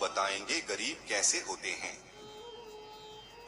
बताएंगे गरीब कैसे होते हैं।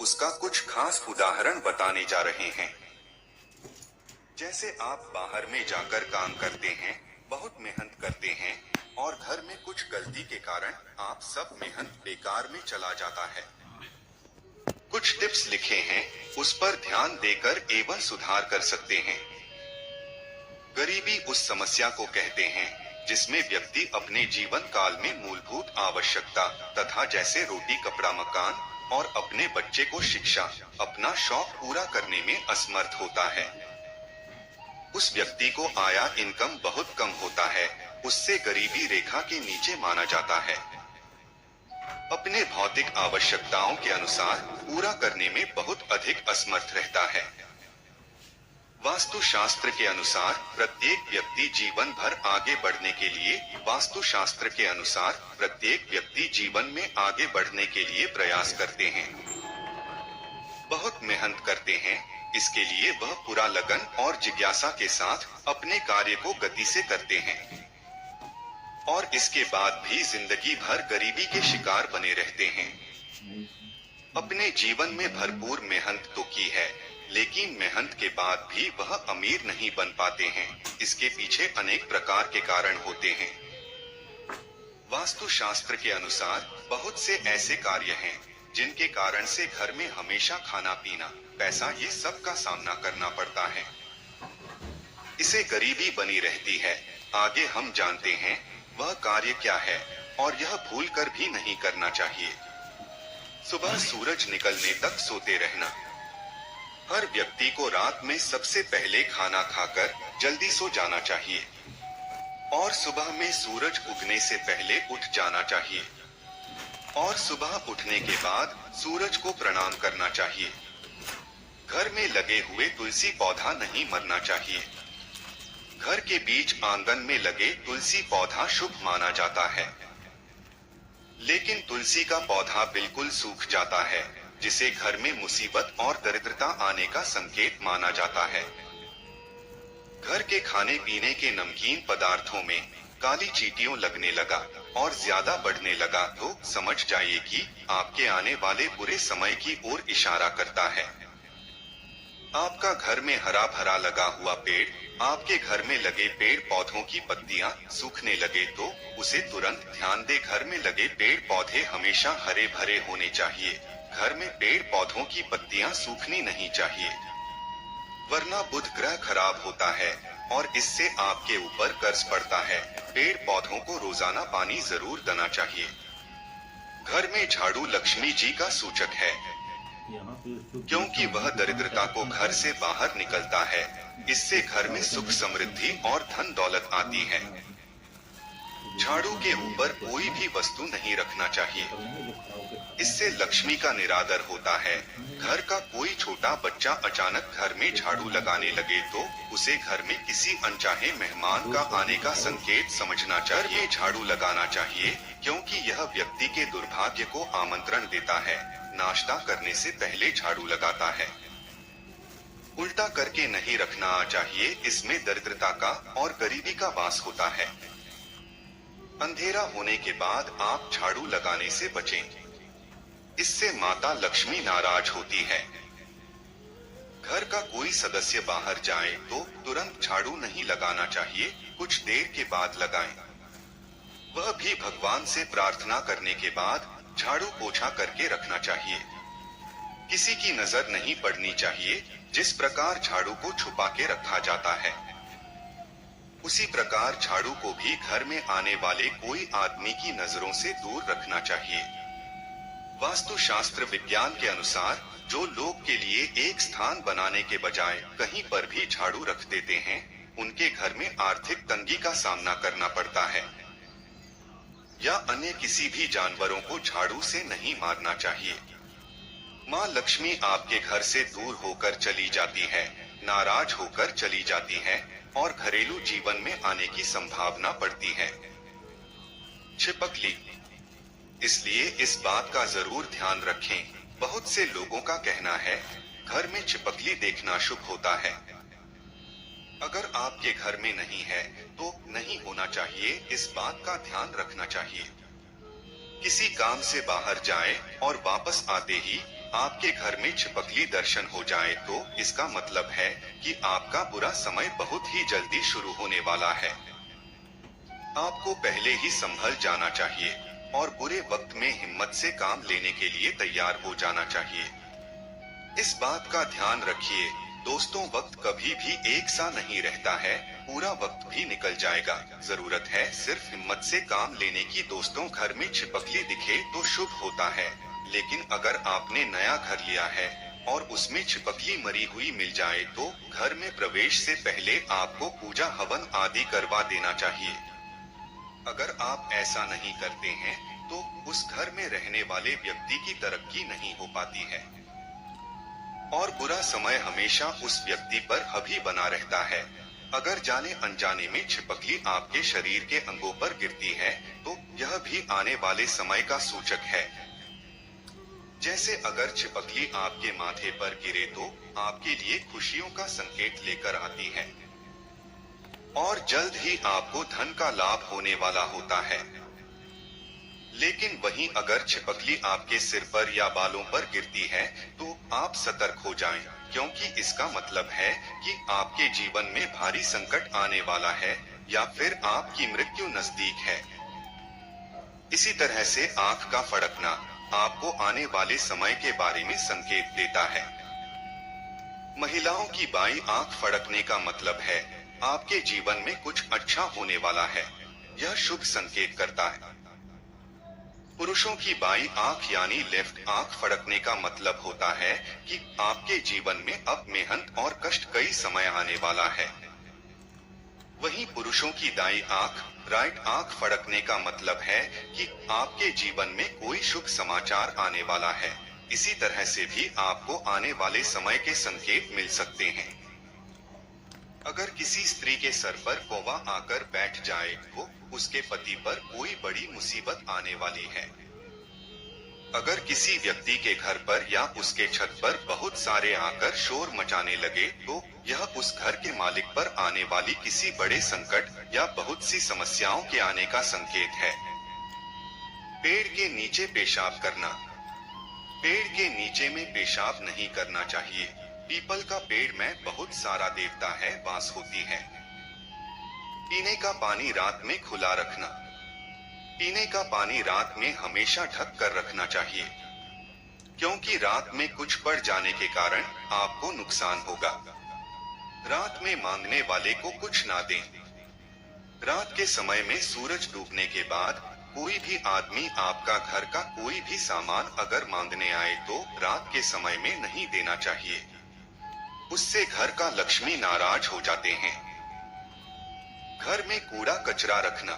उसका कुछ खास उदाहरण बताने जा रहे हैं। जैसे आप बाहर में जाकर काम करते हैं, बहुत मेहनत करते हैं और घर में कुछ गलती के कारण आप सब मेहनत बेकार में चला जाता है। कुछ टिप्स लिखे हैं, उस पर ध्यान देकर एवं सुधार कर सकते हैं। गरीबी उस समस्या को कहते हैं जिसमें व्यक्ति अपने जीवन काल में मूलभूत आवश्यकता तथा जैसे रोटी कपड़ा मकान और अपने बच्चे को शिक्षा, अपना शौक पूरा करने में असमर्थ होता है। उस व्यक्ति को आया इनकम बहुत कम होता है, उससे गरीबी रेखा के नीचे माना जाता है। अपने भौतिक आवश्यकताओं के अनुसार पूरा करने में बहुत अधिक असमर्थ रहता है। वास्तुशास्त्र के अनुसार प्रत्येक व्यक्ति जीवन भर आगे बढ़ने के लिए वास्तुशास्त्र के अनुसार प्रत्येक व्यक्ति जीवन में आगे बढ़ने के लिए प्रयास करते हैं, बहुत मेहनत करते हैं। इसके लिए वह पूरा लगन और जिज्ञासा के साथ अपने कार्य को गति से करते हैं और इसके बाद भी जिंदगी भर गरीबी के शिकार बने रहते हैं। अपने जीवन में भरपूर मेहनत तो की है, लेकिन मेहनत के बाद भी वह अमीर नहीं बन पाते हैं। इसके पीछे अनेक प्रकार के कारण होते हैं। वास्तुशास्त्र के अनुसार बहुत से ऐसे कार्य हैं जिनके कारण से घर में हमेशा खाना पीना, पैसा ये सब का सामना करना पड़ता है। इसे गरीबी बनी रहती है। आगे हम जानते हैं वह कार्य क्या है और यह भूल कर भी नहीं करना चाहिए। सुबह सूरज निकलने तक सोते रहना। हर व्यक्ति को रात में सबसे पहले खाना खाकर जल्दी सो जाना चाहिए और सुबह में सूरज उगने से पहले उठ जाना चाहिए और सुबह उठने के बाद सूरज को प्रणाम करना चाहिए। घर में लगे हुए तुलसी पौधा नहीं मरना चाहिए। घर के बीच आंगन में लगे तुलसी पौधा शुभ माना जाता है, लेकिन तुलसी का पौधा बिल्कुल सूख जाता है, जिसे घर में मुसीबत और दरिद्रता आने का संकेत माना जाता है। घर के खाने पीने के नमकीन पदार्थों में काली चींटियों लगने लगा और ज्यादा बढ़ने लगा तो समझ जाइए कि आपके आने वाले बुरे समय की ओर इशारा करता है। आपका घर में हरा भरा लगा हुआ पेड़, आपके घर में लगे पेड़ पौधों की पत्तियां सूखने लगे तो उसे तुरंत ध्यान दे। घर में लगे पेड़ पौधे हमेशा हरे भरे होने चाहिए। घर में पेड़ पौधों की पत्तियां सूखनी नहीं चाहिए, वरना बुध ग्रह खराब होता है और इससे आपके ऊपर कर्ज पड़ता है। पेड़ पौधों को रोजाना पानी जरूर देना चाहिए। घर में झाड़ू लक्ष्मी जी का सूचक है, क्योंकि वह दरिद्रता को घर से बाहर निकलता है। इससे घर में सुख समृद्धि और धन दौलत आती है। झाड़ू के ऊपर कोई भी वस्तु नहीं रखना चाहिए, इससे लक्ष्मी का निरादर होता है। घर का कोई छोटा बच्चा अचानक घर में झाड़ू लगाने लगे तो उसे घर में किसी अनचाहे मेहमान का आने का संकेत समझना चाहिए। झाड़ू लगाना चाहिए क्योंकि यह व्यक्ति के दुर्भाग्य को आमंत्रण देता है। नाश्ता करने से पहले झाड़ू लगाता है। उल्टा करके नहीं रखना चाहिए, इसमें दरिद्रता का और गरीबी का वास होता है। अंधेरा होने के बाद आप झाड़ू लगाने से बचें, इससे माता लक्ष्मी नाराज होती है। घर का कोई सदस्य बाहर जाए तो तुरंत झाड़ू नहीं लगाना चाहिए, कुछ देर के बाद लगाएं। वह भी भगवान से प्रार्थना करने के बाद झाड़ू पोछा करके रखना चाहिए। किसी की नजर नहीं पड़नी चाहिए। जिस प्रकार झाड़ू को छुपा के रखा जाता है, उसी प्रकार झाड़ू को भी घर में आने वाले कोई आदमी की नजरों से दूर रखना चाहिए। वास्तुशास्त्र विज्ञान के अनुसार जो लोग के लिए एक स्थान बनाने के बजाय कहीं पर भी झाड़ू रख देते हैं, उनके घर में आर्थिक तंगी का सामना करना पड़ता है। या अन्य किसी भी जानवरों को झाड़ू से नहीं मारना चाहिए। माँ लक्ष्मी आपके घर से दूर होकर चली जाती है, नाराज होकर चली जाती है और घरेलू जीवन में आने की संभावना बढ़ती है। छिपकली, इसलिए इस बात का जरूर ध्यान रखें। बहुत से लोगों का कहना है घर में छिपकली देखना शुभ होता है। अगर आपके घर में नहीं है तो नहीं होना चाहिए, इस बात का ध्यान रखना चाहिए। किसी काम से बाहर जाए और वापस आते ही आपके घर में छिपकली दर्शन हो जाए तो इसका मतलब है कि आपका बुरा समय बहुत ही जल्दी शुरू होने वाला है। आपको पहले ही संभल जाना चाहिए और बुरे वक्त में हिम्मत से काम लेने के लिए तैयार हो जाना चाहिए। इस बात का ध्यान रखिए, दोस्तों, वक्त कभी भी एक सा नहीं रहता है, पूरा वक्त भी निकल जाएगा। जरूरत है सिर्फ हिम्मत से काम लेने की। दोस्तों, घर में छिपकली दिखे तो शुभ होता है, लेकिन अगर आपने नया घर लिया है और उसमें छिपकली मरी हुई मिल जाए तो घर में प्रवेश से पहले आपको पूजा हवन आदि करवा देना चाहिए। अगर आप ऐसा नहीं करते हैं तो उस घर में रहने वाले व्यक्ति की तरक्की नहीं हो पाती है और बुरा समय हमेशा उस व्यक्ति पर हावी बना रहता है। अगर जाने अनजाने में छिपकली आपके शरीर के अंगों पर गिरती है तो यह भी आने वाले समय का सूचक है। जैसे अगर छिपकली आपके माथे पर गिरे तो आपके लिए खुशियों का संकेत लेकर आती है और जल्द ही आपको धन का लाभ होने वाला होता है। लेकिन वहीं अगर छिपकली आपके सिर पर या बालों पर गिरती है तो आप सतर्क हो जाएं, क्योंकि इसका मतलब है कि आपके जीवन में भारी संकट आने वाला है या फिर आपकी मृत्यु नजदीक है। इसी तरह से आंख का फड़कना आपको आने वाले समय के बारे में संकेत देता है। महिलाओं की बाईं आंख फड़कने का मतलब है आपके जीवन में कुछ अच्छा होने वाला है, यह शुभ संकेत करता है। पुरुषों की बाईं आंख यानी लेफ्ट आंख फड़कने का मतलब होता है कि आपके जीवन में अब मेहनत और कष्ट कई समय आने वाला है। वहीं पुरुषों की दाईं आंख राइट आंख फड़कने का मतलब है कि आपके जीवन में कोई शुभ समाचार आने वाला है। इसी तरह से भी आपको आने वाले समय के संकेत मिल सकते हैं। अगर किसी स्त्री के सर पर कौवा आकर बैठ जाए तो उसके पति पर कोई बड़ी मुसीबत आने वाली है। अगर किसी व्यक्ति के घर पर या उसके छत पर बहुत सारे आकर शोर मचाने लगे तो यह उस घर के मालिक पर आने वाली किसी बड़े संकट या बहुत सी समस्याओं के आने का संकेत है। पेड़ के नीचे पेशाब करना। पेड़ के नीचे में पेशाब नहीं करना चाहिए। पीपल का पेड़ में बहुत सारा देवता है, वास होती है। पीने का पानी रात में खुला रखना। पीने का पानी रात में हमेशा ढक कर रखना चाहिए, क्योंकि रात में कुछ पड़ जाने के कारण आपको नुकसान होगा। रात में मांगने वाले को कुछ ना दें। रात के समय में सूरज डूबने के बाद कोई भी आदमी आपका घर का कोई भी सामान अगर मांगने आए तो रात के समय में नहीं देना चाहिए, उससे घर का लक्ष्मी नाराज हो जाते हैं। घर में कूड़ा कचरा रखना।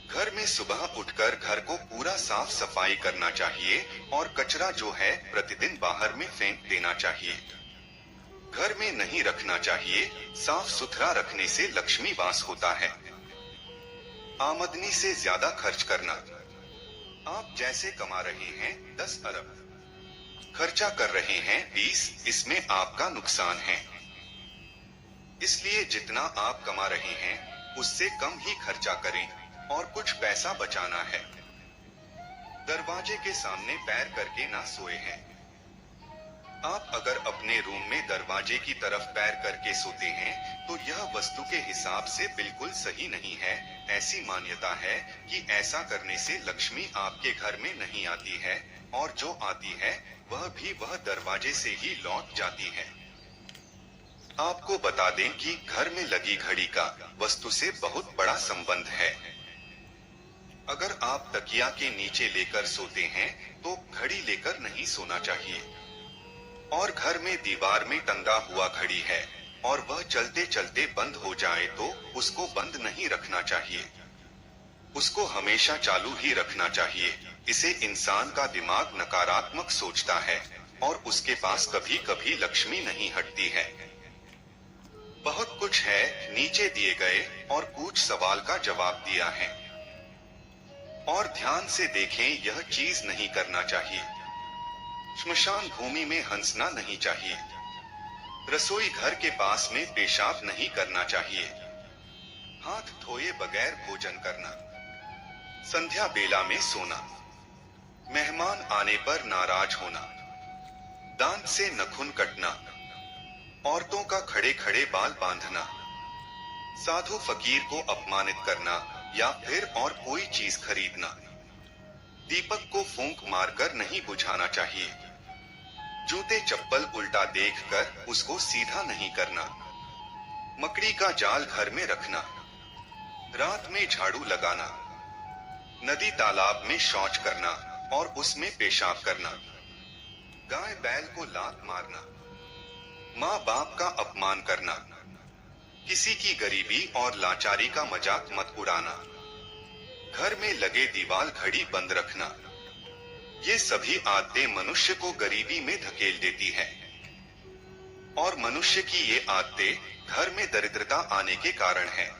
घर में सुबह उठकर घर को पूरा साफ सफाई करना चाहिए और कचरा जो है प्रतिदिन बाहर में फेंक देना चाहिए। घर में नहीं रखना चाहिए। साफ सुथरा रखने से लक्ष्मी वास होता है। आमदनी से ज्यादा खर्च करना। आप जैसे कमा रहे हैं 10 अरब, खर्चा कर रहे हैं 20, इसमें आपका नुकसान है। इसलिए जितना आप कमा रहे हैं उससे कम ही खर्चा करें और कुछ पैसा बचाना है। दरवाजे के सामने पैर करके ना सोए हैं। आप अगर अपने रूम में दरवाजे की तरफ पैर करके सोते हैं तो यह वस्तु के हिसाब से बिल्कुल सही नहीं है। ऐसी मान्यता है कि ऐसा करने से लक्ष्मी आपके घर में नहीं आती है और जो आती है वह दरवाजे से ही लौट जाती है। आपको बता दें कि घर में लगी घड़ी का वस्तु से बहुत बड़ा संबंध है। अगर आप तकिया के नीचे लेकर सोते हैं तो घड़ी लेकर नहीं सोना चाहिए। और घर में दीवार में टंगा हुआ घड़ी है और वह चलते चलते बंद हो जाए तो उसको बंद नहीं रखना चाहिए, उसको हमेशा चालू ही रखना चाहिए। इसे इंसान का दिमाग नकारात्मक सोचता है और उसके पास कभी कभी लक्ष्मी नहीं हटती है। बहुत कुछ है नीचे दिए गए और कुछ सवाल का जवाब दिया है। और ध्यान से देखें, यह चीज नहीं करना चाहिए। श्मशान भूमि में हंसना नहीं चाहिए। रसोई घर के पास में पेशाब नहीं करना चाहिए। हाथ धोए बगैर भोजन करना। संध्या बेला में सोना। मेहमान आने पर नाराज होना, दांत से नखून कटना, औरतों का खड़े खड़े बाल बांधना, साधु फकीर को अपमानित करना या फिर और कोई चीज खरीदना। दीपक को फूंक मारकर नहीं बुझाना चाहिए। जूते चप्पल उल्टा देखकर उसको सीधा नहीं करना। मकड़ी का जाल घर में रखना। रात में झाड़ू लगाना। नदी तालाब में शौच करना और उसमें पेशाब करना। गाय बैल को लात मारना। माँ बाप का अपमान करना। किसी की गरीबी और लाचारी का मजाक मत उड़ाना। घर में लगे दीवार घड़ी बंद रखना। ये सभी आदतें मनुष्य को गरीबी में धकेल देती है और मनुष्य की ये आदतें घर में दरिद्रता आने के कारण है।